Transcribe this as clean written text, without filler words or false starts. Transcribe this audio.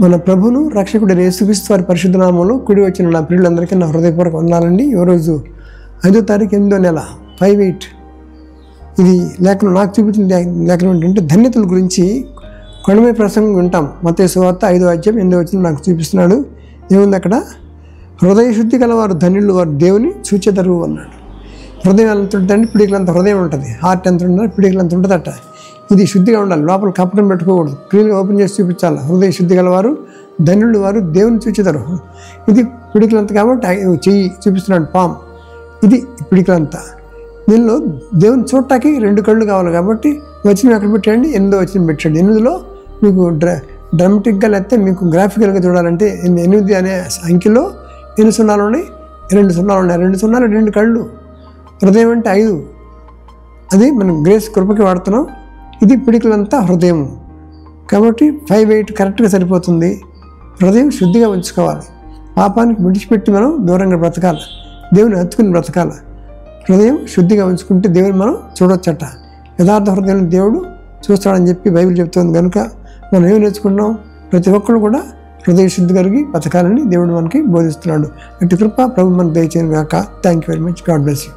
మన ప్రభును రక్షకుడైన యేసుక్రీస్తు వారి పరిశుద్ధ నామంలో కూడి వచ్చిన నా ప్రియులందరికీ నా హృదయపూర్వక వందనాలండి. ఈ రోజు 5వ తారీఖు 8వ నెల 5/8. ఇది లేఖనం నాకు చూపించిన లేఖనం ఏంటంటే ధన్యతల గురించి కొండమీద ప్రసంగం వింటాం. మత్తయి సువార్త 5వ అధ్యాయం 8వ వచనం నాకు చూపిస్తున్నాడు. ఏముంది అక్కడ? హృదయ శుద్ధి గలవారు ధన్యులు, వారు దేవుని చూచెదరు అన్నాడు. హృదయం ఎంత ఉంటుందంటే పిడికలంత హృదయం ఉంటుంది. హార్ట్ ఎంత ఉంటుంది, పిడికలంత ఉంటుందట. ఇది శుద్ధిగా ఉండాలి, లోపల కపటం పెట్టుకోకూడదు, క్లీన్గా ఓపెన్ చేసి చూపించాలి. హృదయ శుద్ధి గలవారు ధన్యులు, వారు దేవుని చూచెదరు. ఇది పిడికలంత కాబట్టి చెయ్యి చూపిస్తున్నాడు, పామ్. ఇది పిడికలంతా. దీనిలో దేవుని చూడటానికి 2 కళ్ళు కావాలి కాబట్టి వచనం ఎక్కడ పెట్టండి? 8వ వచనం పెట్టండి. 8లో మీకు డ్రామాటిక్గా లేకపోతే మీకు గ్రాఫికల్గా చూడాలంటే 8 అనే అంకెలో ఎన్ని సున్నాలు ఉన్నాయి? 2 సున్నాలు ఉన్నాయి. 2 సున్నాలు 2 కళ్ళు. హృదయం అంటే 5. అది మనం గ్రేస్ కృపకి వాడుతున్నాం. ఇది పిడికలంతా హృదయం కాబట్టి 5/8 కరెక్ట్గా సరిపోతుంది. హృదయం శుద్ధిగా ఉంచుకోవాలి. పాపానికి విడిచిపెట్టి మనం దూరంగా బ్రతకాలి, దేవుని హత్తుకుని బ్రతకాలి. హృదయం శుద్ధిగా ఉంచుకుంటే దేవుని మనం చూడొచ్చట. యథార్థ హృదయం దేవుడు చూస్తాడని చెప్పి బైబిల్ చెప్తుంది. కనుక మనం ఏమి నేర్చుకుంటున్నాం? ప్రతి ఒక్కరు కూడా హృదయ శుద్ధి కలిగి బతకాలని దేవుడు మనకి బోధిస్తున్నాడు. అటు కృప ప్రభు మనకు దయచేయను గాక. Thank you very much. God bless you.